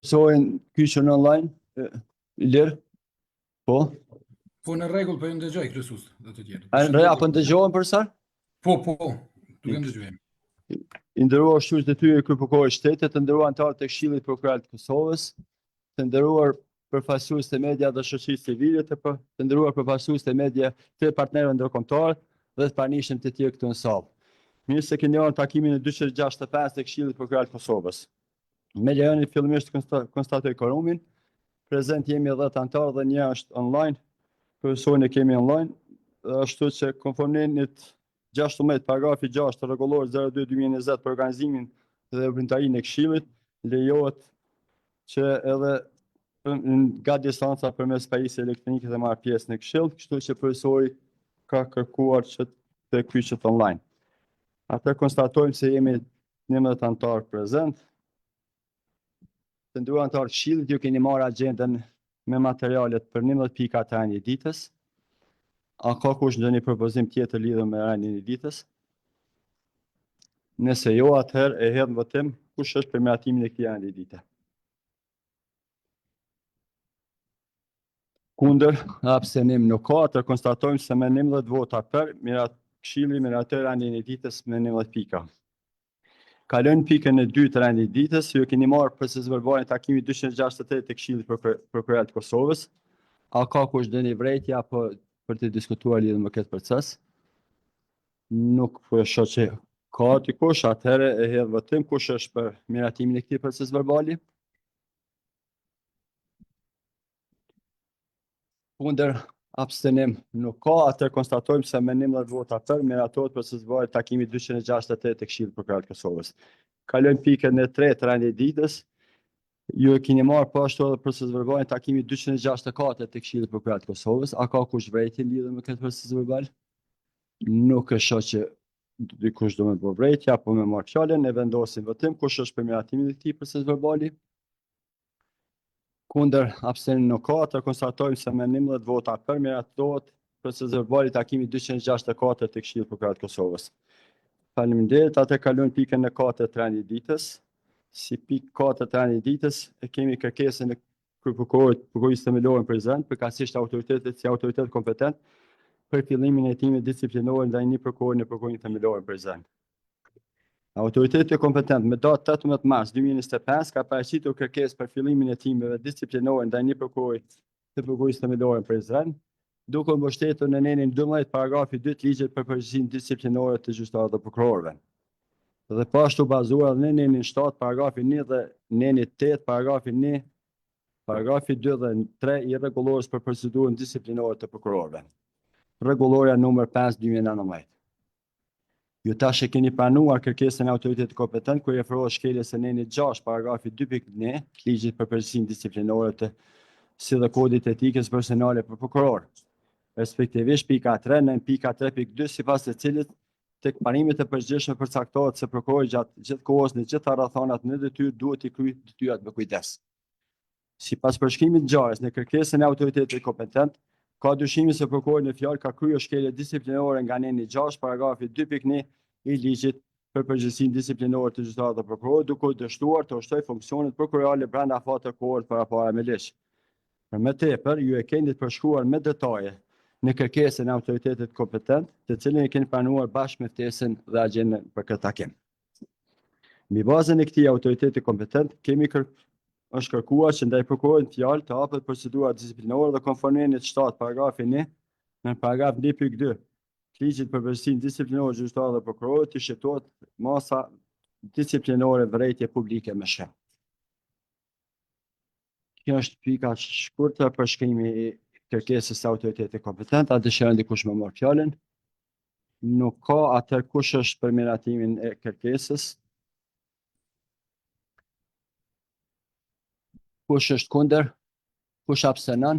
Sojnë kyçën online, Ilir, po. Po në rregull, po ju ndëgjoj kryesues, do të tjerë. A në apo ndëgjohen për sa? Po, duke ndëgjuar. I nderuar shqyrës të tyre kryepërkohës shtetit, të nderuar anëtarë të Këshillit Prokural të Kosovës, të nderuar përfaqësues të media dhe shoqërisë civile, të nderuar përfaqësues të media të partnerëve ndërkombëtar dhe të pranishëm të tjerë këtu në sallë. Mirë se keni ardhur në takimin e 265 të Këshillit Prokural të Kosovës. Me lejoni fillimisht konstatoj quorumin. Prezent jemi 10 anëtarë dhe një është online. Profesorin e kemi online. Ashtu që konformimit 16 paragrafi 6 të rregullorit 02/2020 për organizimin dhe veprimtarinë e Këshillit, lejohet që edhe nga distanca përmes pajisjes elektronike të marrë pjesë në Këshill, kështu që profesori ka kërkuar që të kyçet online. Atë konstatojmë se jemi 11 anëtarë prezent. Të nderuar anëtarë të Këshillit, ju keni marrë agjendën me materialet për 11 pika të rëndit ditës. A ka kush ndonjë propozim tjetër lidhur me rëndin e ditës? Nëse jo, atëherë e hedh në votim kush është për miratimin e këtij rëndi dite. Kundër, abstenim nuk ka, atë konstatojmë se me 11 vota për, Këshilli miratoi rëndin e ditës me 11 pika. Kalojmë pikën e dytë të rëndit ditës, ju keni marrë procesi verbal e takimit 268 të Këshillit Prokural të Kosovës. A ka kush ndonjë vërejtje apo për të diskutuar lidhur me këtë proces? Nuk po shoh që ka dikush, atëherë e hedh votim kush është për miratimin e këtij procesi verbali. Kundër, abstenim nuk ka, atë konstatojmë se me 11 vota për miratohet procesi verbali takimit 268 të Këshillit Prokural të Kosovës. Kalojmë pikën e tretë të rëndit ditës. Ju e keni marrë po ashtu edhe procesi verbal e takimit 264 të Këshillit Prokural të Kosovës. A ka kush vërejtje lidhur me këtë proces verbal? Nuk e shoh që dikush do me bëj vërejtje apo me marrë fjalën, e vendosim votim kush është për miratimin e këtij procesi verbali. Kundër, abstenim nuk ka, atë konstatojmë se me 11 vota për miratohet procesi verbali takimit 264 të Këshillit Prokural të Kosovës. Faleminderit, atë kalojmë pikën e 4 të rëndit ditës. Si pikë 4 të rëndit ditës e kemi kërkesën e Prokurorisë themelore prezant, përkatësisht autoritetet si autoritet kompetent për fillimin e hetimit disciplinor ndaj një prokurori në Prokurinë themelore prezant. Autoriteti kompetent me datë 18 mars 2025 ka paraqitur kërkesë për fillimin e hetimeve disciplinore ndaj një prokurori të Prokurisë themelore prezant, duke u mbështetur në nenin 12 paragrafi 2 të ligjit për përgjegjësinë disciplinore të gjyqtarëve dhe prokurorëve. Dhe po ashtu bazuar në nenin 7 paragrafi 1 dhe nenin 8 paragrafi 1, paragrafi 2 dhe 3 i rregulloris për procedurën disciplinore të prokurorëve. Rregulloria numër 5/2019. Ju tash e keni pranuar kërkesën e autoritetit kompetent kur referohet shkeljes së nenit 6 paragrafi 2.1 të ligjit për përgjegjësinë disciplinore të si dhe kodit etikës personale për prokuror. Respektivisht pika 3 në pika 3.2 sipas të cilit tek parimet e përgjithshme përcaktohet se prokurori gjatë gjithë kohës në gjitha rrethonat në detyrë duhet të kryejë detyrat me kujdes. Sipas përshkrimit të ngjarjes në kërkesën e autoritetit kompetent, ka dyshimi se prokurori në fjalë ka kryer shkelje disciplinore nga neni 6 paragrafi 2.1 i ligjit për përgjegjësinë disciplinore të gjyqtarëve dhe prokurorëve, duke dështuar të ushtrojë funksionet prokurorale brenda afatit të kohët parapara me ligj. Për më tepër, ju e keni të përshkruar me detaje në kërkesën e autoritetit kompetent, të cilën e keni pranuar bashkë me ftesën dhe agjendën për këtë takim. Mbi bazën e këtij autoriteti kompetent, është kërkuar që ndaj prokurorit fjalë të hapet procedura disciplinore dhe konformimit 7 paragrafi 1 në paragraf 1.2 të ligjit për përgjegjësinë disciplinore të gjyqtarëve dhe prokurorëve të shqetohet masa disciplinore vërejtje publike me shkrim. Kjo është pika shkurtër për shkrimi i kërkesës së autoritetit kompetent. A dëshiron dikush me marrë fjalën? Nuk ka, atëherë kush është për miratimin e kërkesës? Kush është kundër? Kush abstenon?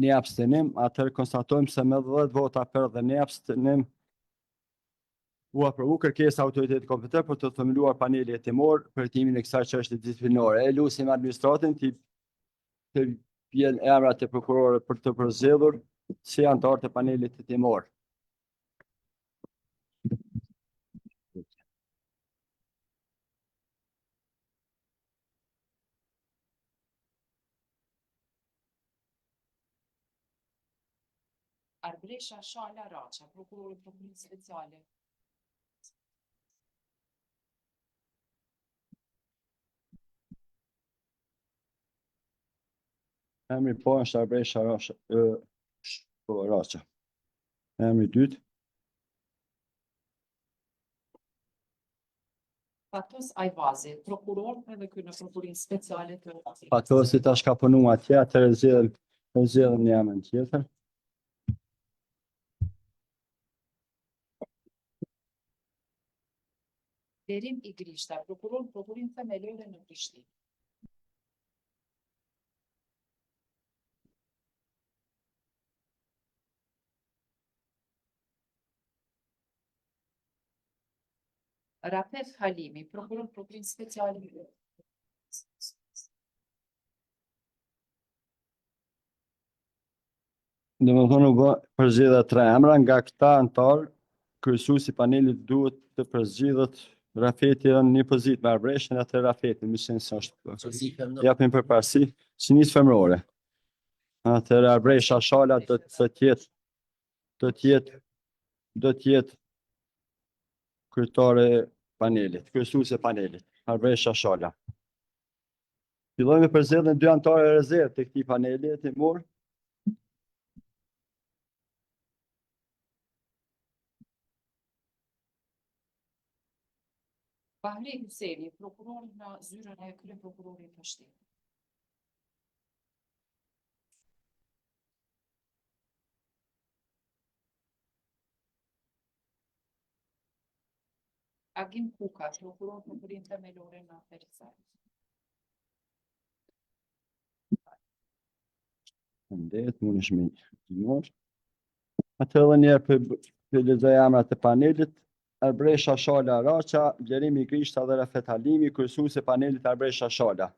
Një abstenim, atëherë konstatojmë se me 10 vota për dhe një abstenim u aprovu kërkesa autoritetit kompetent për të themeluar paneli hetimor për hetimin e kësaj çështje disciplinore. E lutim administratin të vjen emrat e prokurorëve për të përzgjedhur si anëtar të panelit hetimor. Arbresha Shala Raqa, prokurori prokurimit speciale. Emri parë është Arbresha Raqa. Emri dytë, Fatos Ajvazi, prokuror edhe ky në prokurimin speciale të Fatosi tash ka punu atje, atëherë zgjedhëm një emër tjetër. Derim I Grishta, prokuror prokurim themelore në Prishtinë. Rafet Halimi, prokuror prokurim speciale. Domethënë u bë përzgjedhja 3 emra, nga këta antar, kryesuesi I panelit duhet të përzgjedhet Rafeti në një pozitë me Arbreshën, atë Rafeti, më shenë se është. Japim përparësi, çnisë femërore. Atëherë Arbresha Shala do të jetë kryetare panelit, kryesuese panelit, Arbresha Shala. Fillojmë me përzgjedhjen 2 antarë rezervë të këtij paneli, Timur. Bahri Hyseni, prokuror në zyrën e kryeprokurorit të Prishtinës. Agim Kuka, prokuror prokurim themelore në Perifer. Mund është me Timur. Atë edhe njerë për lexoj emrat e panelit. Arbresha Shala Raqa, Blerim I Grishta dhe Rafet Halimi, kryesuesi panelit Arbresha Shala.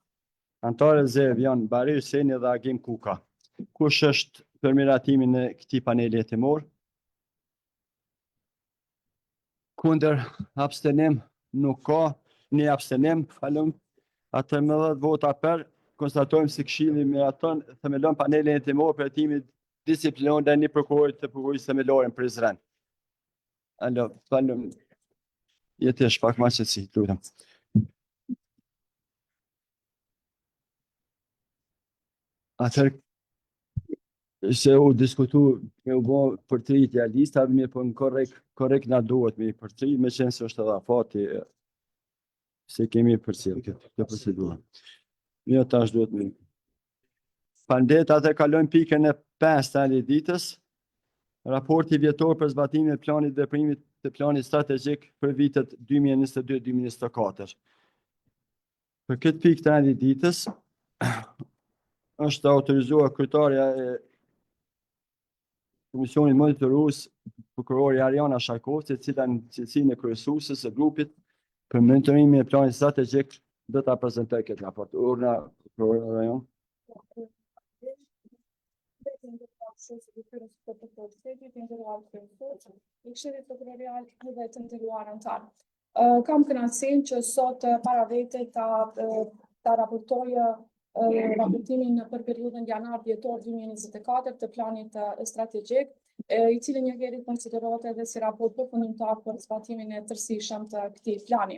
Antarë rezervë janë Bahri Hyseni dhe Agim Kuka. Kush është për miratimin e këtij paneli hetimor? Kundër, abstenim, nuk ka, një abstenim, falem. Atëherë me 10 vota për, konstatojmë se Këshilli miraton themelon panelin hetimor për hetimin disiplinor ndaj një prokurorit të prokurisë themelore në Prizren. Alo, falem. Jetesh pak më qetësi, lutem. Atëherë se u diskutu me u bë përtritja listave, mirë po në korrekt na duhet me i përtrit, me qenë se është edhe afati se kemi përcjell këtë procedurë. Jo tash duhet me. Pandet atë kalojmë pikën e 5 të ditës. Raporti vjetor për zbatimin e planit veprimit të planit strategjik për vitet 2022-2024. Për këtë pikë të ditës është autorizuar kryetaria e Komisionit Monitorues, prokurori Ariana Sharkovci, e cila në cilësinë e kryesuesës së grupit për monitorimin e planit strategjik do ta prezantojë këtë raport. Urna prokuror Rajon. Kam kënaqësinë që sot para vete ta raportojë raportimin për periudhën janar-dhjetor 2024 të planit strategjik, I cili njëherë konsiderohet edhe si raport përfundimtar për zbatimin e tërësishëm të këtij plani.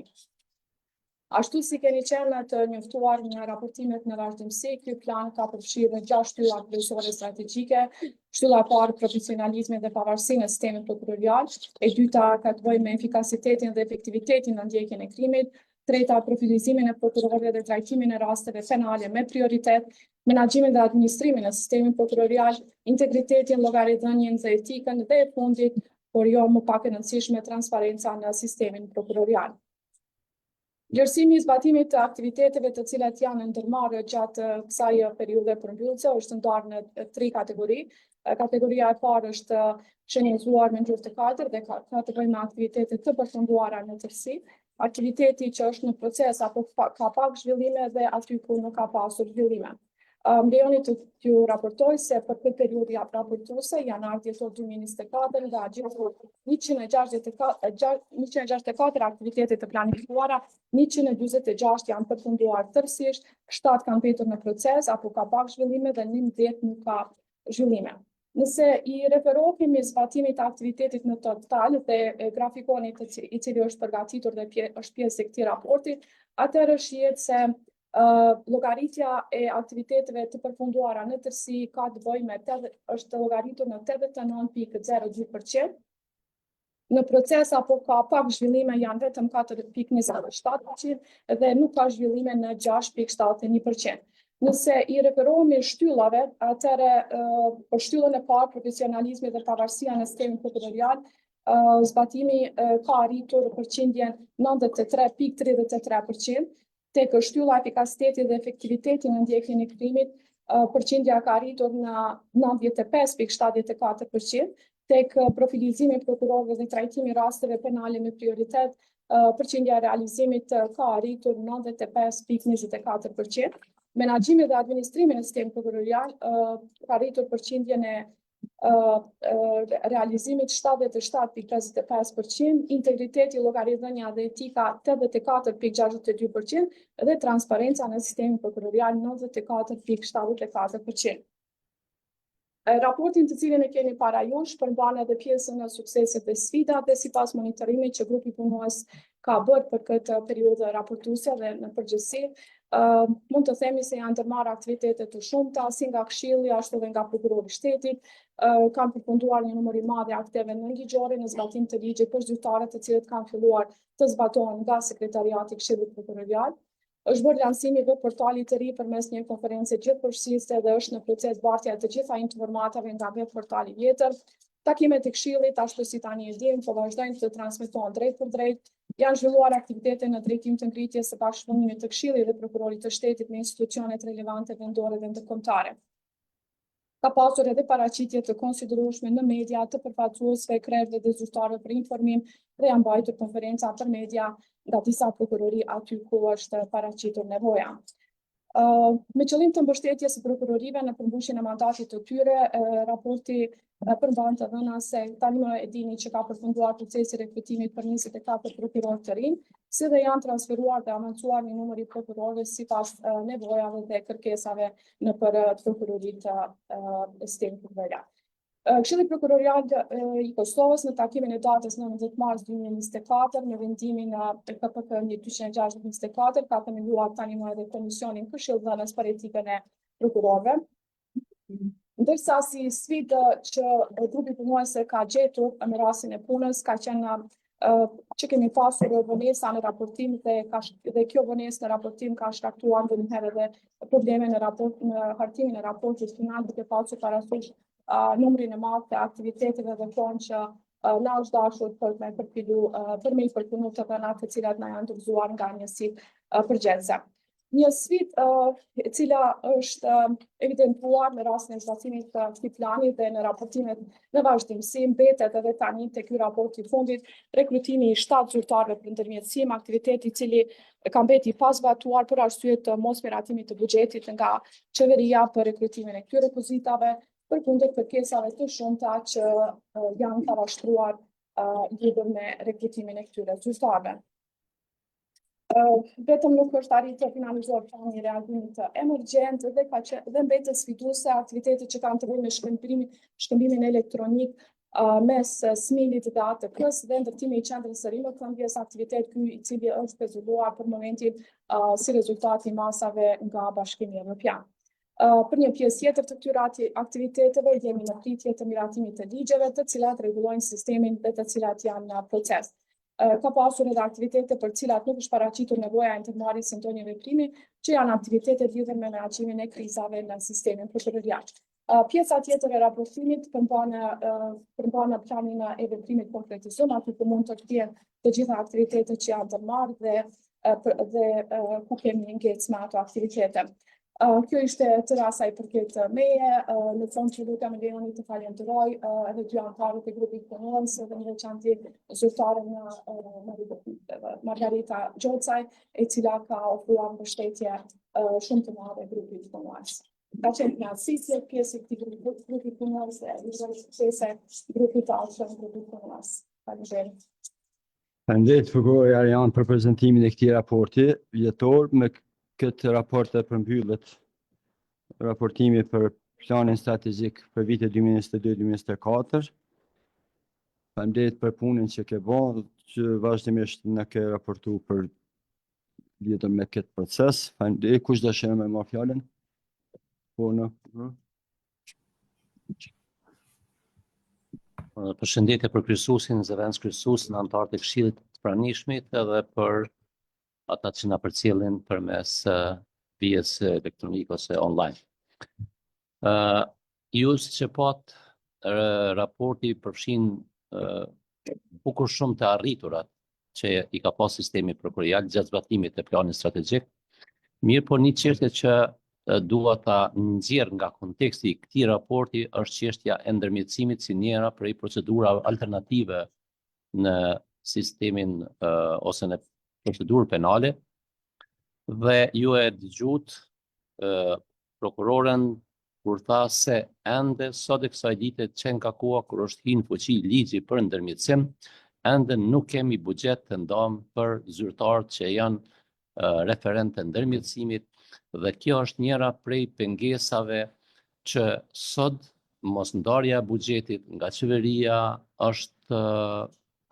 Ashtu si keni qenë të njoftuar në raportimet në vazhdimsi, ky plan ka përfshirë 6 shtylla kryesore strategjike. Shtylla e parë, profesionalizmi dhe pavarësinë e sistemit prokurorial, e dyta ka të bëjë me efikasitetin dhe efektivitetin në ndjekjen e krimit, treta profilizimin e prokurorëve dhe trajtimin e rasteve penale me prioritet, menaxhimin dhe administrimin e sistemit prokurorial, integritetin, llogaridhënien dhe etikën dhe e fundit, por jo më pak e rëndësishme, transparenca në sistemin prokurorial. Vlerësimi I zbatimit të aktiviteteve të cilat janë ndërmarrë gjatë kësaj periudhe përmbyllëse është ndarë në 3 kategori. Kategoria e parë është shënjezuar me ngjyrë të 4 dhe ka të bëjë me aktivitete të përfunduara në tërësi. Aktiviteti që është në proces apo ka pak zhvillime dhe aty ku nuk ka pasur zhvillime. Lejoni të t'ju raportoj se për këtë periudhë raportuese janar-dhjetor 2024 nga gjithë 164 aktivitete të planifikuara, 146 janë përfunduar tërësisht, 7 kanë mbetur në proces apo ka pak zhvillime dhe 11 nuk ka zhvillime. Nëse i referohemi zbatimit të aktivitetit në total dhe grafikonit i cili është përgatitur dhe është pjesë e këtij raporti, atëherë shihet se llogaritja e aktiviteteve të përfunduara në tërësi ka të bëjë me është llogaritur në 89.02%. Në proces apo ka pak zhvillime janë vetëm 4.27% dhe nuk ka zhvillime në 6.71%. Nëse i referohemi shtyllave, atëherë për shtyllën e parë, profesionalizmi dhe pavarësia në sistemin prokurorial, zbatimi ka arritur përqindjen 93.33%, tek shtylla efikasiteti dhe efektiviteti në ndjekjen e krimit, përqindja ka arritur në 95.74%, tek profilizimi i prokurorëve dhe trajtimi i rasteve penale me prioritet, përqindja e realizimit ka arritur 95.24%. Menaxhimi dhe administrimi në sistemin prokurorial ka arritur përqindjen e realizimit 77.55%, integriteti, llogaridhënia dhe etika 84.62% dhe transparenca në sistemin prokurorial 94.74%. Raportin të cilin e keni para jush përmban edhe pjesën e sukseset dhe sfidat dhe sipas monitorimit që grupi punues ka bërë për këtë periudhë raportuese dhe në përgjithësi, mund të themi se janë ndërmarrë aktivitete të shumta, si nga Këshilli ashtu edhe nga Prokurori i Shtetit, kanë përfunduar një numër i madh akteve nënligjore në zbatim të ligjit për zyrtarët të cilët kanë filluar të zbatohen nga Sekretariati i Këshillit Prokurorial. Është bërë lansimi i web-portalit të ri përmes një konferencë gjithëpërfshirëse dhe është në proces bartja të gjitha informatave nga web-portali tjetër. Takimet e Këshillit, ashtu si tani e dim, po vazhdojnë të transmetohen drejt për drejt. Janë zhvilluar aktivitete në drejtim të ngritjes së bashkëpunimit të Këshillit dhe Prokurorit të Shtetit me institucionet relevante vendore dhe ndërkombëtare. Ka pasur edhe paraqitje të konsiderueshme në media të përfaqësuesve, krerëve dhe zyrtarëve për informim dhe janë mbajtur konferenca për media nga disa prokurori aty ku është paraqitur nevoja. Me qëllim të mbështetjes së prokurorive në përmbushjen e mandatit të tyre, raporti përmban të dhëna se tani më e dini që ka përfunduar procesi rekrutimit për 24 prokurorë të rinj, si dhe janë transferuar dhe avancuar një numër i prokurorëve sipas nevojave dhe kërkesave në për prokuroritë e sistemit prokurorial. Këshilli Prokurorial i Kosovës në takimin e datës 19 mars 2024 në vendimin e KPK 206/24 ka themeluar tani më edhe Komisionin Këshilldhënës për etikën e prokurorëve. Ndërsa si sfidë që grupi punuese ka gjetur në rastin e punës ka qenë që kemi pasur vonesa në raportim dhe kjo vonesë në raportim ka shkaktuar ndonjëherë edhe probleme në hartimin e raportit final, duke pasur parasysh numrin e madh të aktiviteteve dhe kohën që na është dashur për me i përpunu të dhënat të cilat na janë dorëzuar nga njësitë përgjithëse. Një sfidë e cila është evidentuar në rastin e zbatimit të këtij plani dhe në raportimet në vazhdimsi mbetet edhe tani tek ky raport i fundit, rekrutimi i 7 zyrtarëve për ndërmjetësim, aktiviteti i cili ka mbeti pa zbatuar për arsye të mosmiratimit të buxhetit nga qeveria për rekrutimin e këtyre pozitave, përkundër kërkesave të shumta që janë parashtruar lidhur me rekrutimin e këtyre zyrtarëve. Vetëm nuk është arritur të finalizuar plani i reagimit emergjent dhe mbetet sfiduese aktivitetet që kanë të bëjnë me shkëmbimin elektronik mes SMIL-it dhe ATK-s dhe ndërtimi i qendrës së rimëkëmbjes, aktivitet ky i cili është pezulluar për momentin si rezultat i masave nga Bashkimi Evropian. Për një pjesë tjetër të këtyre aktiviteteve jemi në pritje të miratimit të ligjeve, të cilat rregullojnë sistemin dhe të cilat janë në proces. Ka pasur edhe aktivitete për cilat nuk është paraqitur nevoja e ndërmarrjes së ndonjë veprimi, që janë aktivitete lidhur me menaxhimin e krizave në sistemin prokurorial. Pjesa tjetër e raportimit përmban planin e veprimit konkretizum, aty ku mund të kthehen të gjitha aktivitetet që janë ndërmarrë dhe ku kemi ngecë me ato aktivitete. Kjo ishte të rasa i përket meje, në fund që lutem Leoni të falenderoj edhe dy anëtarët e grupit punës dhe në veçanti zyrtaren Margarita Gjocaj, e cila ka ofruar mbështetje shumë të madhe grupit punës. Ka qenë financitje pjesë e këtij grupi punës dhe suksese grupit të altë grupit punës. Faleminderit. Faleminderit Prokurori Arjan për prezantimin e këtij raporti vjetor. Me këtë raport e përmbyllet raportimi për planin strategjik për vitet 2022-2024. Faleminderit për punën që ke bërë, që vazhdimisht na ke raportu për lidhur me këtë proces. Faleminderit. Kush dëshiron me marrë fjalën? Po në. Përshëndetje për kryesuesin, zëvendës kryesuesin, anëtarët e Këshillit të Pranishmit edhe për ata që na përcjellin përmes pjesë elektronike ose online. Ju siç e pat, raporti përfshin bukur shumë të arriturat që i ka pas sistemi prokurial gjatë zbatimit të planit strategjik. Mirë, po një çështje që dua ta nxjerr nga konteksti i këtij raporti është çështja e ndërmjetësimit si njëra prej procedurave alternative në sistemin ose në procedurë penale. Dhe ju e dëgjuat prokuroren kur tha se ende sot e kësaj dite që nga koha kur është hyrë në fuqi ligji për ndërmjetësim, ende nuk kemi buxhet të ndomë për zyrtarët që janë referent të ndërmjetësimit, dhe kjo është njëra prej pengesave që sot mosndarja e buxhetit nga qeveria është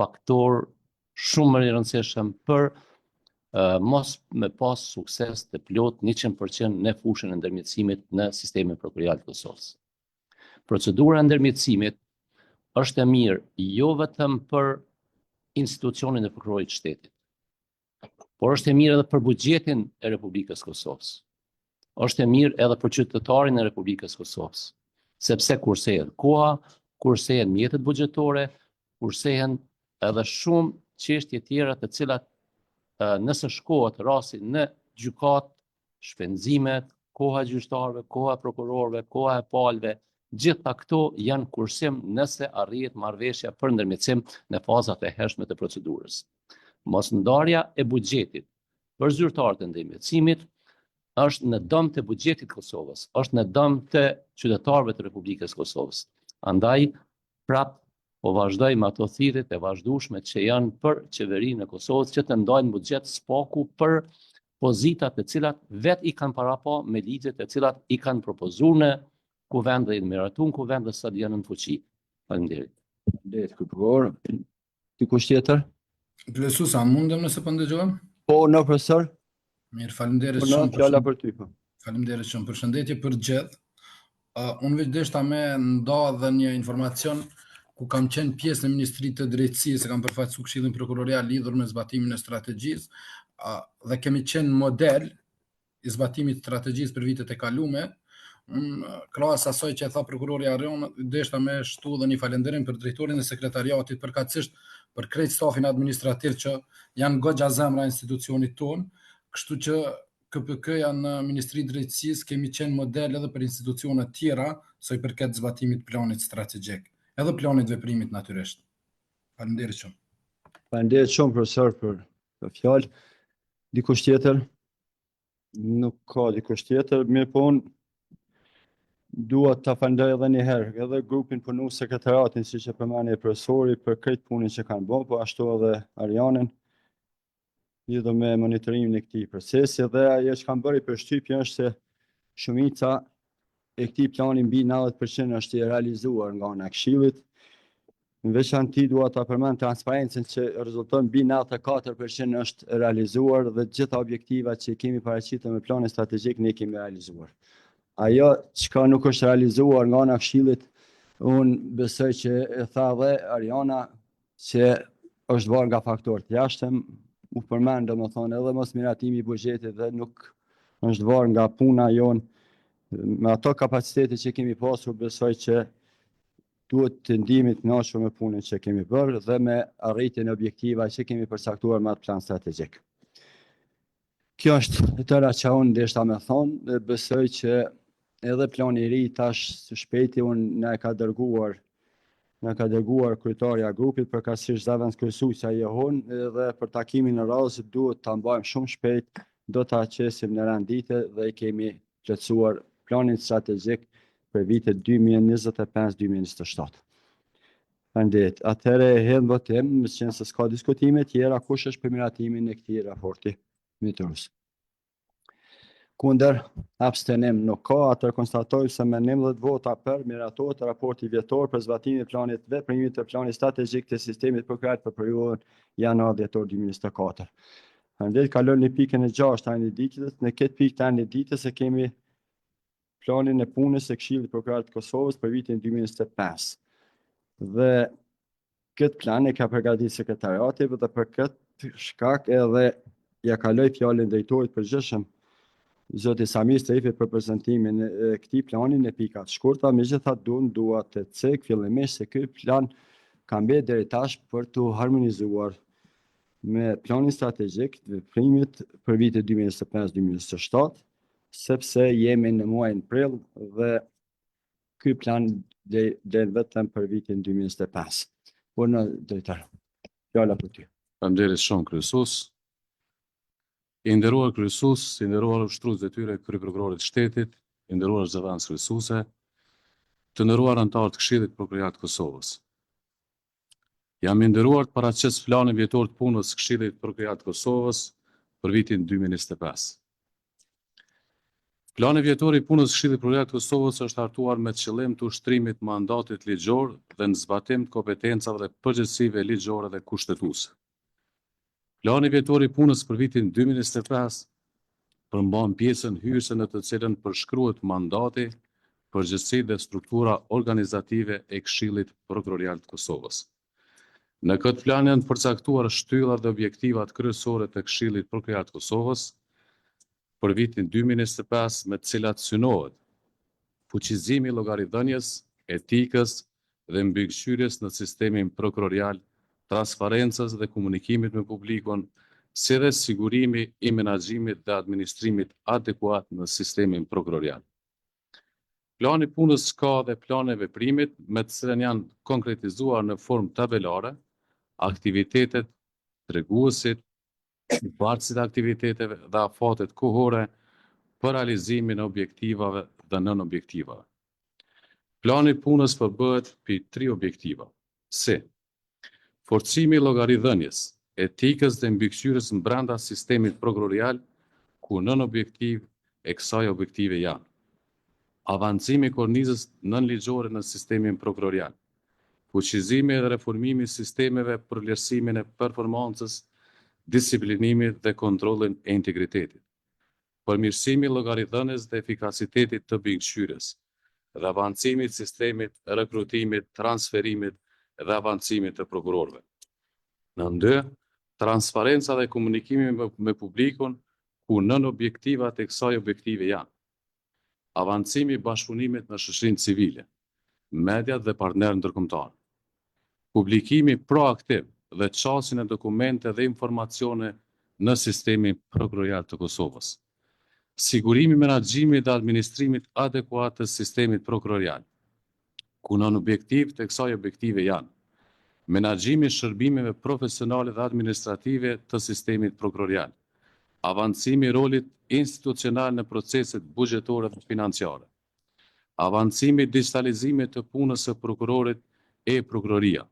faktor shumë i rëndësishëm për mos me pas sukses të plot 100% në fushën e ndërmjetësimit në sistemin prokurial të Kosovës. Procedura e ndërmjetësimit është e mirë jo vetëm për institucionin e prokurorit të shtetit, por është e mirë edhe për buxhetin e Republikës Kosovës. Është e mirë edhe për qytetarin e Republikës Kosovës, sepse kursehen koha, kursehen mjetet buxhetore, kursehen edhe shumë çështje tjera të cilat nëse shkohet rasti në gjykat, shpenzimet, koha e gjyqtarëve, koha e prokurorëve, koha e palëve, gjitha këto janë kursim nëse arrihet marrëveshja për ndërmjetësim në fazat e hershme të procedurës. Mosndarja e buxhetit për zyrtarët e ndërmjetësimit është në dëm të buxhetit të Kosovës, është në dëm të qytetarëve të Republikës Kosovës. Andaj, prap po vazhdojmë ato thirrjet e vazhdueshme që janë për qeverinë e Kosovës që të ndajnë buxhet spaku për pozitat të cilat vet i kanë paraqo me ligjet të cilat i kanë propozuar në kuvend dhe i miratuar në kuvend dhe sot janë në fuqi. Faleminderit. Faleminderit prokuror. Dikush tjetër? Kryesues, a mundem nëse po ndëgjohem? Po në profesor? Mirë, faleminderit Po në shumë. fjala për ty po. Faleminderit shumë. Përshëndetje për gjithë. Unë veç deshta me nda dhe një informacion ku kam qenë pjesë në Ministritë të Drejtësisë, kam përfaqësuar Këshillin Prokurorial lidhur me zbatimin e strategjisë, dhe kemi qenë model i zbatimit të strategjisë për vitet e kaluara. Krahas asaj që e tha prokurori Arion, deshta me shtu dhe një falënderim për drejtorin e sekretariatit, përkatësisht për krejt stafin administrativ që janë goxha zemra institucionit tonë, kështu që KPK-ja në Ministrinë e Drejtësisë kemi qenë model edhe për institucione tjera sa i përket zbatimit planit strategjik, edhe planit veprimit natyrisht. Faleminderit shumë. Faleminderit shumë profesor për fjalë. Dikush tjetër? Nuk ka dikush tjetër, mirë po unë dua ta falenderoj edhe një herë, edhe grupin punues sekretariatin siç e përmendni profesori për këtë punën që kanë bërë, po ashtu edhe Arianin lidhur me monitorimin e këtij procesi, dhe ajo që kanë bërë përshtypje është se shumica e këtij plani mbi 90% është i realizuar nga ana e Këshillit. Në veçantë dua ta përmend transparencën që rezulton mbi 94% është realizuar dhe të gjitha objektivat që kemi paraqitur me planin strategjik ne kemi realizuar. Ajo çka nuk është realizuar nga ana e Këshillit, unë besoj që e tha dhe Ariana që është varë nga faktorët jashtëm, u përmend domethënë edhe mos miratimi i buxhetit dhe nuk është varë nga puna jonë. Me ato kapacitete që kemi pasur, besoj që duhet të ndihemi të kënaqur me punën që kemi bërë dhe me arritjen e objektivave që kemi përcaktuar me atë plan strategjik. Kjo është tëra që unë deshta me thonë, dhe besoj që edhe plani i ri tash së shpejti na ka dërguar kryetarja e grupit, përkatësisht zëvendës kryesuesja Jehon, dhe për takimin e radhës duhet ta mbajmë shumë shpejt, do ta qesim në rendite dhe i kemi plotësuar planin strategjik për vitet 2025-2027. Faleminderit. Atëherë hedh votim, me qenë se s'ka diskutime tjera, kush është për miratimin e këtij raporti? Mitrus. Kundër, abstenim nuk ka, atër konstatojmë se me 11 vota për miratohet raporti vjetor për zbatimin e planit veprimit të planit strategjik të sistemit përkrahës për periudhën janar-dhjetor 2024. Faleminderit, kalojmë në pikën e 6 të anëditës. Në këtë pikë të anëditës e kemi planin e punës së Këshillit Prokurorit të Kosovës për vitin 2025. Dhe këtë plan e ka përgatitur sekretariati dhe për këtë shkak edhe ja kaloj fjalën drejtorit përgjithshëm Zoti Samir Streifi për prezantimin e këtij plani në pika të shkurta. Megjithatë dua të cek fillimisht se ky plan ka mbetur deri tash për të harmonizuar me planin strategjik të veprimit për vitin 2025-2027, sepse jemi në muajin prill dhe ky plan del vetëm për vitin 2025. Në drejtar, fjala për ty. Faleminderit shumë kryesues. I nderuar kryesues, i nderuar ushtrues detyre kryeprokurorit të shtetit, i nderuar zëvendës kryesuese, të nderuar anëtarë të Këshillit Prokurorit të Kosovës. Jam i nderuar të paraqes planin vjetor të punës së Këshillit Prokurorit të Kosovës për vitin 2025. Plani vjetor i punës së Këshillit Prokurorit të Kosovës është hartuar me qëllim të ushtrimit të mandatit ligjor dhe në zbatim të kompetencave dhe përgjegjësive ligjore dhe kushtetuese. Plani vjetor i punës për vitin 2025 përmban pjesën hyrëse në të cilën përshkruhet mandati, përgjegjësitë dhe struktura organizative e Këshillit Prokurorial të Kosovës. Në këtë plan janë përcaktuar shtyllat dhe objektivat kryesore të Këshillit Prokurorial të Kosovës për vitin 2025, me të cilat synohet fuqizimi i llogaridhënies, etikës dhe mbikëqyrjes në sistemin prokurorial, transparencës dhe komunikimit me publikun, si dhe sigurimi i menaxhimit dhe administrimit adekuat në sistemin prokurorial. Plani punës ka dhe plane veprimit me të cilën janë konkretizuar në formë tabelare aktivitetet treguesit, varësit e aktiviteteve dhe afatet kohore për realizimin e objektivave dhe nën objektivave. Plani punës përbëhet prej 3 objektiva, si forcimi i llogaridhënies, etikës dhe mbikëqyrjes brenda sistemit prokurorial, ku nën objektiv e kësaj objektive janë: avancimi i kornizës nënligjore në sistemin prokurorial, fuqizimi dhe reformimi i sistemeve për vlerësimin e performancës, disiplinimit dhe kontrollin e integritetit, përmirësimi i llogaridhënies dhe efikasitetit të mbikëqyrjes, dhe avancimi i sistemit rekrutimit, transferimit dhe avancimit të prokurorëve. Në 2, transparenca dhe komunikimi me publikun, ku nën objektivat e kësaj objektive janë: avancimi i bashkëpunimit në shoqërinë civile, mediat dhe partnerë ndërkombëtar, publikimi proaktiv dhe çastjen e dokumente dhe informacione në sistemin prokurorial të Kosovës, sigurimi i menaxhimit dhe administrimit adekuat të sistemit prokurorial, ku nën objektiv të kësaj objektive janë: menaxhimi i shërbimeve profesionale dhe administrative të sistemit prokurorial, avancimi i rolit institucional në proceset buxhetore dhe financiare, avancimi i digitalizimit të punës së prokurorit e prokuroria,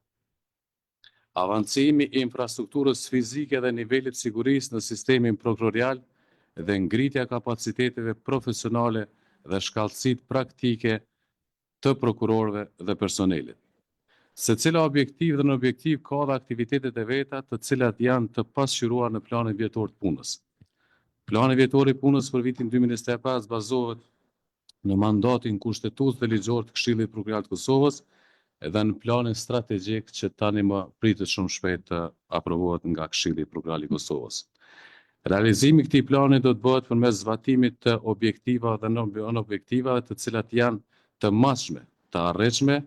avancimi i infrastrukturës fizike dhe nivelit sigurisë në sistemin prokurorial dhe ngritja e kapaciteteve profesionale dhe shkallësitë praktike të prokurorëve dhe personelit. Secila objektiv dhe në objektiv ka dhe aktivitetet e veta të cilat janë të pasqyruar në planin vjetor të punës. Plani vjetor i punës për vitin 2025 bazohet në mandatin kushtetues dhe ligjor të Këshillit Prokuroral të Kosovës dhe në planin strategjik që tani më pritet shumë shpejt të aprovohet nga Këshilli Prokuroral i Kosovës. Realizimi i këtij plani do të bëhet përmes zbatimit të objektivave dhe non-objektivave të cilat janë të mashme, të arritshme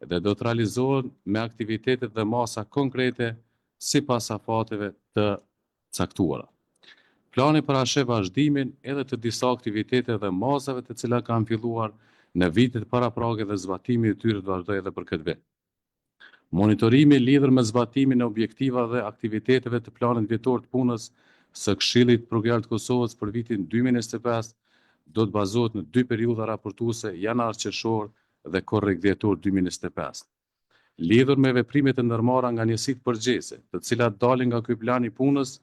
dhe do të realizohen me aktivitetet dhe masa konkrete sipas afateve të caktuara. Plani parasheh vazhdimin edhe të disa aktivitete dhe masave të cilat kanë filluar në vitet paraprake dhe zbatimi i tyre të vazhdojë edhe për këtë vit. Monitorimi lidhur me zbatimin e objektivave dhe aktiviteteve të planit vjetor të punës së Këshillit Prokuroral të Kosovës për vitin 2025 do të bazohet në 2 periudha raportuese, janar-qershor dhe korrik-dhjetor 2025. Lidhur me veprimet e ndërmarra nga njësitë përgjegjëse, të cilat dalin nga ky plan i punës,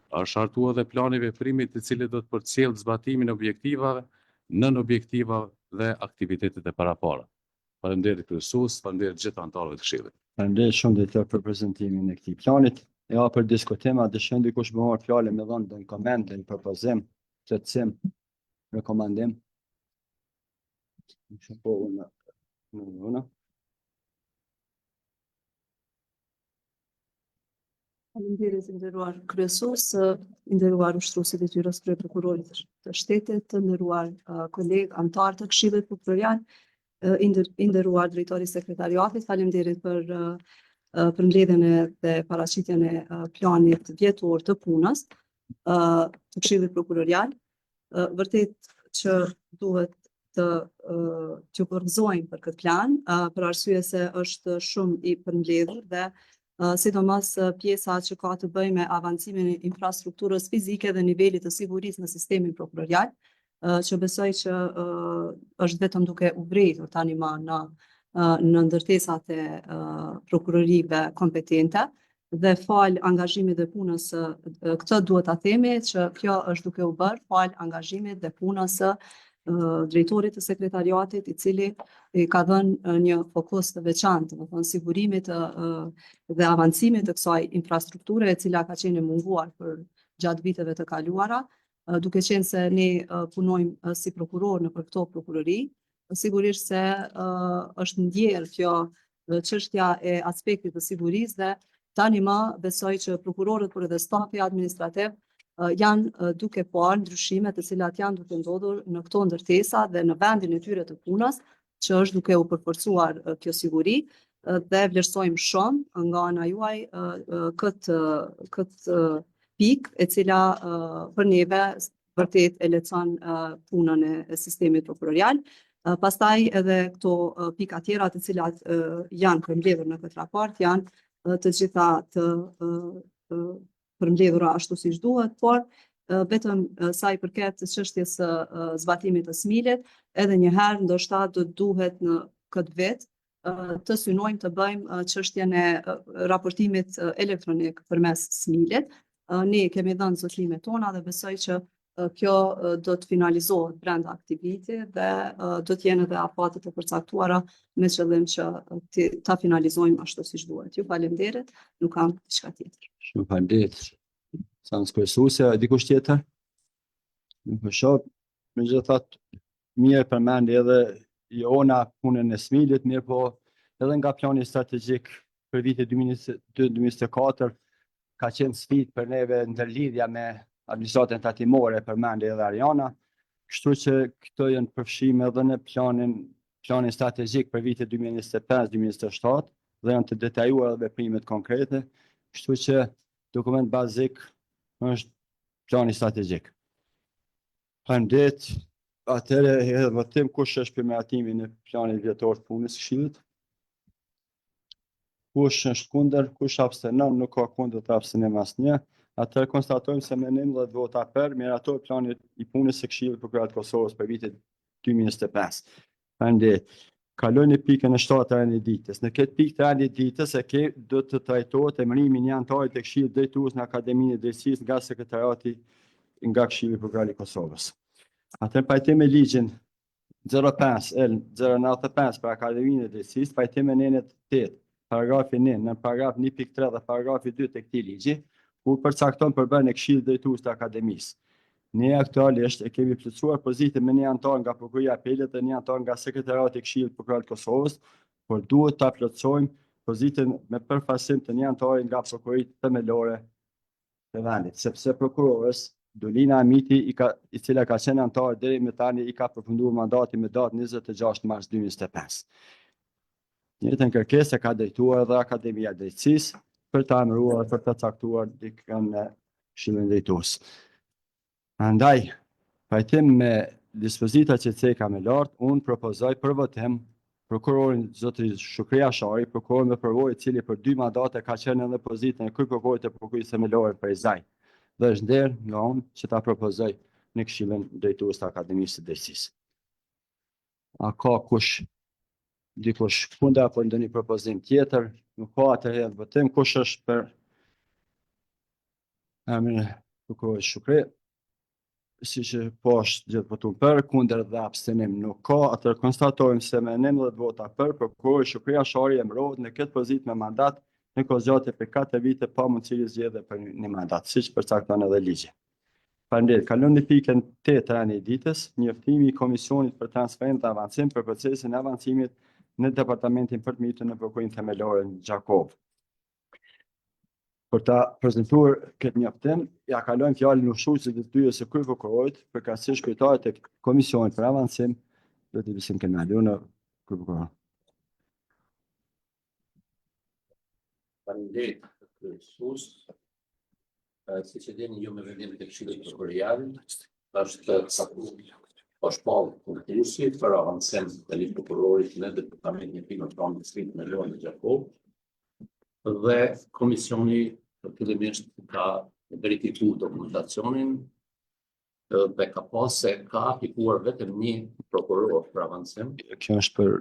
Është hartuar dhe plani veprimit i cili do të përcjellë zbatimin e objektivave, nën objektiva dhe aktivitetet e parapara. Faleminderit kryesues, faleminderit gjithë anëtarëve të Këshillit. Faleminderit shumë drejtor për prezantimin e këtij planit. Ja për diskutim, a dëshon dikush më marr fjalën me dhënë ndonjë koment, ndonjë propozim, plotësim, rekomandim? Po unë. Faleminderit nderuar kryesues, nderuar ushtruesit e detyrës krye prokurorit të shtetit, të nderuar kolegë, anëtar të Këshillit Prokurorial, nderuar drejtori i sekretariatit, faleminderit për mbledhjen dhe paraqitjen e planit vjetor të punës të Këshillit Prokurorial. Vërtet që duhet të përgëzojmë për këtë plan, për arsye se është shumë i përmbledhur dhe sidomos pjesa që ka të bëjë me avancimin e infrastrukturës fizike dhe nivelit të sigurisë në sistemin prokurorial, që besoj që është vetëm duke u vërtetur tani më në ndërtesat e prokurorive kompetente dhe fal angazhimit dhe punës këtë duhet ta themi që kjo është duke u bërë fal angazhimit dhe punës së drejtorit të sekretariatit, i cili ka dhënë një fokus të veçantë, domethënë sigurimit dhe avancimit të kësaj infrastrukture, e cila ka qenë munguar për gjatë viteve të kaluara, duke qenë se ne punojmë si prokuror në për këto prokurori, sigurisht se është ndjerë kjo çështja e aspektit të sigurisë dhe tani më besoj që prokurorët por edhe stafi administrativ janë duke parë ndryshimet të cilat janë duke ndodhur në këto ndërtesa dhe në vendin e tyre të punës, që është duke u përforcuar kjo siguri dhe vlerësojmë shumë nga ana juaj këtë pikë e cila për neve vërtet e lehtëson punën e sistemit prokurorial. Pastaj edhe këto pika tjera të cilat janë përmbledhur në këtë raport janë të gjitha të përmbledhura ashtu siç duhet, por vetëm sa i përket çështjes së zbatimit të SMIL-it, edhe një herë ndoshta do duhet në këtë vit të synojmë të bëjmë çështjen e raportimit elektronik përmes SMIL-it. Ne kemi dhënë zotëlimet tona dhe besoj që kjo do të finalizohet brenda aktivitit dhe do të jenë edhe afatet e përcaktuara me qëllim që ta finalizojmë ashtu siç duhet. Ju faleminderit, nuk kam diçka tjetër. Shumë faleminderit. Sa në kryesuese, dikush tjetër? Nuk e shoh. Megjithatë, mirë përmendi edhe jona punën e SMIL-it, mirë po edhe nga plani strategjik për vitin 2022-2024 ka qenë sfidë për neve ndërlidhja me administratën tatimore, përmendi edhe Ariana, kështu që këto janë përfshime edhe në planin strategjik për vitin 2025-2027 dhe janë të detajuar edhe veprimet konkrete, kështu që dokument bazik është plani strategjik. Faleminderit. Atëherë edhe votim kush është për miratimin e planit vjetor të punës së Këshillit? Kush është kundër, kush abstenon, nuk ka kundër të abstenim asnjë. Atëherë konstatojmë se me 11 vota për miratohet plani i punës së Këshillit Prokurorat të Kosovës për vitin 2025. Faleminderit. Kalojmë në pikën e 7 të renditjes. Në këtë pikë të renditjes do të trajtohet emërimi një anëtarit të Këshillit drejtues në Akademinë e Drejtësisë nga sekretariati nga Këshilli Prokurorat i Kosovës. Atëherë pajtim me ligjin 05L095 për Akademinë e Drejtësisë, pajtim me 98, paragrafi 9, në paragraf 1.3 dhe paragrafi 2 të këtij ligji, ku përcakton përbërjen e Këshillit drejtues të Akademisë. Ne aktualisht e kemi plotësuar pozitën me një anëtar nga Prokuroria e Apelit dhe një anëtar nga Sekretariati i Këshillit Prokurorat të Kosovës, por duhet ta plotësojmë pozitën me përfaqësim të një anëtari nga prokuroria themelore të vendit, sepse prokurorës Dolina Amiti, i cila ka qenë anëtar deri më tani, i ka përfunduar mandatin me datë 26 mars 2025. Njëjtën kërkesë ka drejtuar edhe Akademia e Drejtësisë për ta emëruar për të caktuar dikën në Këshillin drejtues. Andaj, pajtim me dispozitat që ceka me lartë, unë propozoj për votim prokurorin zotri Shukri Ashari, prokurorin me përvojë, i cili për 2 mandate ka qenë edhe pozitën e kryeprokurorit të prokurisë themelore për Izaj. Dhe është nder nga unë që ta propozoj në Këshillin drejtues të Akademisë së Drejtësisë. A ka dikush kundër apo ndonjë propozim tjetër? Nuk ka, atëherë votim kush është për emrin prokurori Shukri, si që po është gjithë votu për, kundër dhe abstenim nuk ka, atër konstatojmë se me 19 vota për, prokurori Shukria Shari emërohet në këtë pozitë me mandat në kozgjatje për 4 vite pa mundësi zgjedhje për një mandat, siç përcakton edhe ligji. Faleminderit. Kalon në pikën 8 e ditës, njoftimi i Komisionit për transferim dhe avancim për procesin e avancimit në Departamentin për të mitën në Prokurorinë Themelore në Gjakov. Për ta prezantuar këtë njoftim, ja kalojmë fjalën ushtruesit të dyjes së kryeprokurorit, përkatësisht kryetarit të Komisionit për avancim, Zoti Besim Kenali, në kryeprokuror. Faleminderit kryesues. Siç e dini ju me vendimin e Këshillit Prokurorial, është pallë konkursi për avancim të ligjit prokurorit në Departamentin e Finance District në Lorë në Gjakov. Dhe komisioni fillimisht ka verifikuar dokumentacionin dhe ka pasur se ka aplikuar vetëm një prokuror për avancim. Kjo është për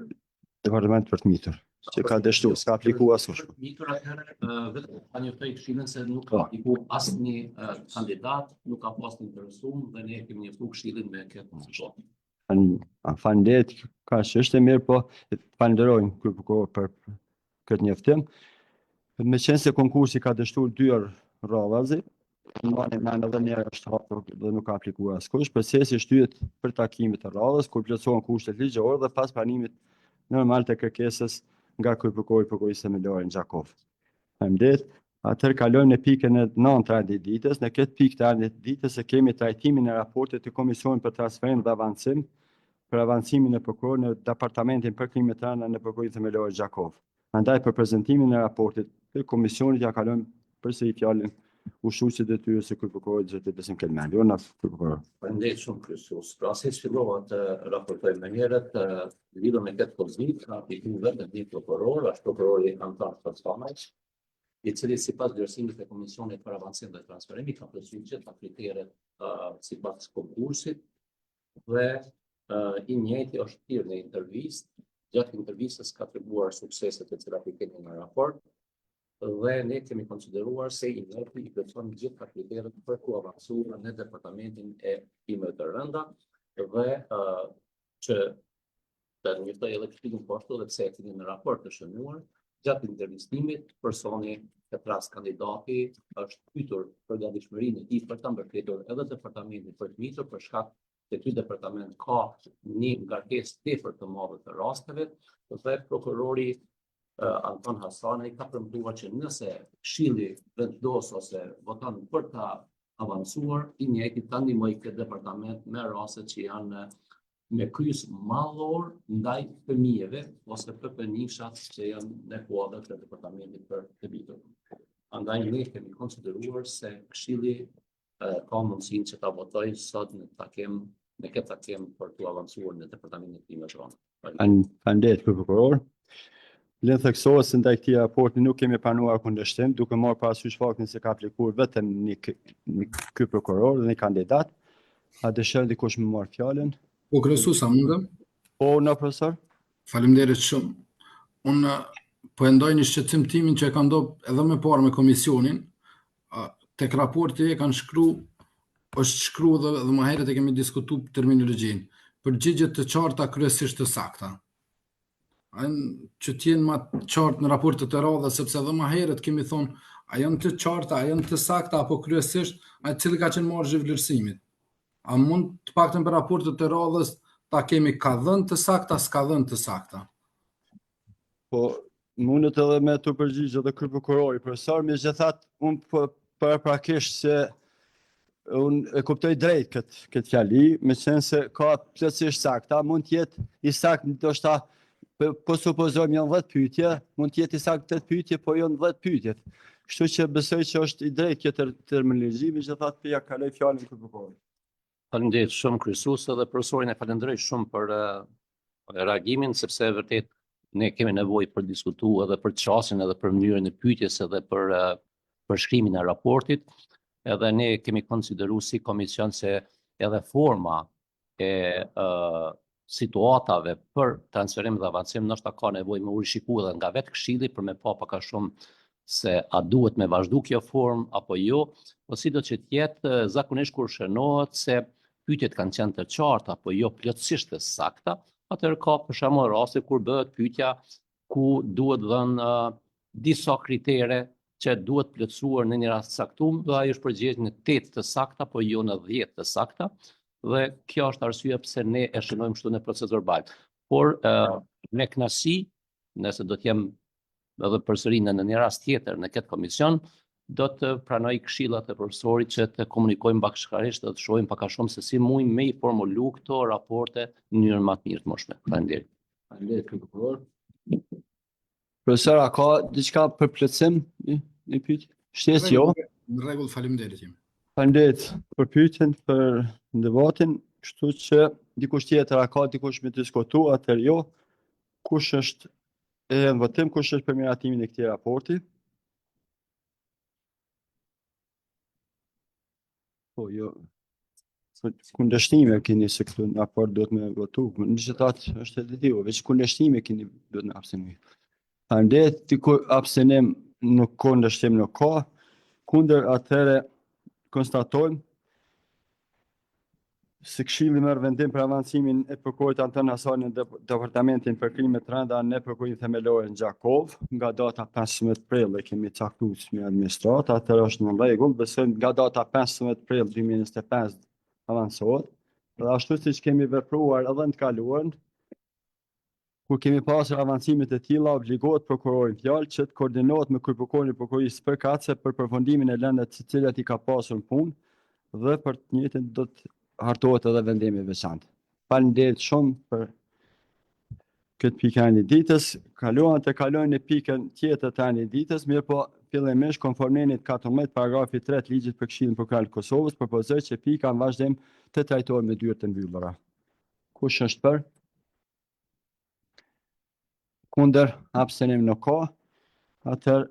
departament për të mitur, që ka dështuar, s'ka aplikuar askush. Mitur atëherë vetëm ta njoftoj Këshillin se nuk ka aplikuar asnjë kandidat, nuk ka pasur interesum dhe ne kemi njoftuar Këshillin me këtë zgjodhje. Faleminderit, ka çështje mirë, po falenderojmë kryeprokuror për këtë njoftim. Me qenë se konkursi ka dështuar 2 rrovazi, edhe një është hapur dhe nuk ka aplikuar askush, procesi shtyhet për takimin e radhës kur plotësohen kushtet ligjore dhe pas pranimit normal të kërkesës nga kryeprokurori i Prokurorisë Themelore në Gjakov. Faleminderit. Atëherë kalojmë në pikën e 9 të ditës. Në këtë pikë të ditës e kemi trajtimin e raportit të Komisionit për transferim dhe avancim për avancimin e prokurorit në Departamentin për Krimime të Rënda në Prokurorinë Themelore Gjakov. Andaj për prezantimin e raportit të Komisionit ja kalojmë përsëri fjalën ushtruesit e tyre së kryeprokurorit Zoti Besim Kenali. Ona kryeprokuror. Faleminderit shumë kryesues. Pra se fillova të raportoj më herët lidhur me këtë pozitë, ka aplikuar vetëm një prokuror, është prokurori Antar Façamaj, i cili sipas vlerësimit të Komisionit për avancim dhe transferim ka plotësuar gjitha kriteret sipas konkursit dhe i njëjti është thirrur në intervistë. Gjatë intervistës ka treguar sukseset e cilat i kemi në raport dhe ne kemi konsideruar se i njëjti i plotëson gjitha kriteret për tu avancuar në Departamentin e Krimeve të Rënda dhe që të njoftoj edhe Këshillin po ashtu dhe pse e kemi në raport të shënuar, gjatë intervistimit personi këtë rast kandidati është pyetur për gatishmërinë e tij për ta mbështetur edhe Departamentin për të mitur për shkak se ky departament ka një ngarkesë tepër të madhe të rasteve dhe prokurori Anton Hasanaj ka premtuar që nëse Këshilli vendos ose voton për ta avancuar, i njëjti ta ndihmojë këtë departament me rastet që janë me kryes mallor ndaj fëmijëve ose PPN-shat që janë në kuadër të departamentit për të bitur. Andaj ne kemi konsideruar se Këshilli ka mundësinë që ta votojë sot në këtë takim për të avancuar në Departamentin e Krimeve të Rënda. Faleminderit kryeprokuror. Lënë theksohet se ndaj këtij raporti nuk kemi pranuar kundërshtim, duke marrë parasysh faktin se ka aplikuar vetëm ky prokuror dhe një kandidat. A dëshiron dikush më marr fjalën? Po kryesues, a mundem? Po, në profesor. Faleminderit shumë. Unë po e ndoj një shqetësim timin që e ka ndodhur edhe më parë me komisionin. Tek raporti e kanë është shkruar dhe më herët e kemi diskutuar terminologjinë. Përgjigjet të qarta kryesisht të sakta. Që t'jenë më qartë në raportet e radhës, sepse edhe më herët kemi thonë a janë të qarta, a janë të sakta apo kryesisht a cili ka qenë marrëzhi i vlerësimit. A mund të paktën për raportet e radhës ta kemi ka dhënë të sakta, s'ka dhënë të sakta. Po mundet edhe me të përgjigjë edhe kryeprokurori, profesor, megjithatë unë paraprakisht se unë e kuptoj drejt këtë fjali, me qenë se ka plotësisht sakta, mund të jetë i saktë ndoshta po supozojmë janë 10 pyetje, mund të jetë i saktë 8 pyetje, po janë 10 pyetje. Kështu që besoj që është i drejtë kjo terminologji, megjithatë ja kaloj fjalën kryeprokurorit. Faleminderit shumë kryesues dhe profesorin e falenderoj shumë për reagimin, sepse vërtet ne kemi nevojë për diskutuar edhe për çastin edhe për mënyrën e pyetjes edhe për shkrimin e raportit. Edhe ne kemi konsideruar si komision se edhe forma e situatave për transferim dhe avancim ndoshta ka nevojë me u rishikuar edhe nga vetë Këshilli për me pa pak a shumë se a duhet me vazhdu kjo formë apo jo, po sido që tjetë zakonisht kur shënohet se pyetjet kanë qenë të qarta apo jo plotësisht të sakta, atëherë ka për shembull raste kur bëhet pyetja ku duhet dhënë disa kritere që duhet plotësuar në një rast saktum, dhe ai është përgjigjet në 8 të sakta, po jo në 10 të sakta, dhe kjo është arsye pse ne e shënojmë kështu në proces verbal. Por me kënaqësi, nëse do të jem edhe përsëri në një rast tjetër në këtë komision, do të pranoj këshillat e profesorit që të komunikojmë bashkërisht dhe të shohim pak a shumë se si mundim me i formulu këto raporte në mënyrë më të mirë të mundshme. Faleminderit. Faleminderit, prokuror. Profesor, a ka diçka për plotësim në pyetje? Shtesë jo. Në rregull, faleminderit jam. Faleminderit për pyetjen, për debatin, kështu që dikush tjetër a ka dikush me diskutu, atëherë jo. Kush është në votim, kush është për miratimin e këtij raporti? Po, jo. Kundërshtime keni se këtu në raport duhet me votu. Në gjithat është editivo, veç kundërshtime keni duhet me abstenim. Faleminderit, diku abstenim nuk ka, kundërshtim nuk ka. Kundër atëherë konstatojmë se Këshilli merr vendim për avancimin e prokurorit Anton Hasani në departamentin për krime të rënda në prokurin themelore në Gjakov, nga data 15 prill e kemi caktuar me administratë, atëherë është në rregull, besojmë nga data 15 prill 2025 avancohet, dhe ashtu siç kemi vepruar edhe në të kaluarën, kur kemi pasur avancimet e tilla, obligohet prokurori fjalë që të koordinohet me kryeprokurorin e prokurisë përkatëse për përfundimin e lëndave të cilat i ka pasur në punë, dhe për të njëjtën do të hartohet edhe vendimi veçantë. Faleminderit shumë për këtë pikë e ditës. Kalojmë në pikën tjetër të ditës, mirë po fillimisht konformimin 14 paragrafi 3 të ligjit për Këshillin Prokuroral të Kosovës, propozoj që pika në vazhdim të trajtohet me dyert të mbyllura. Kush është për? Kundër, abstenim nuk ka. Atëherë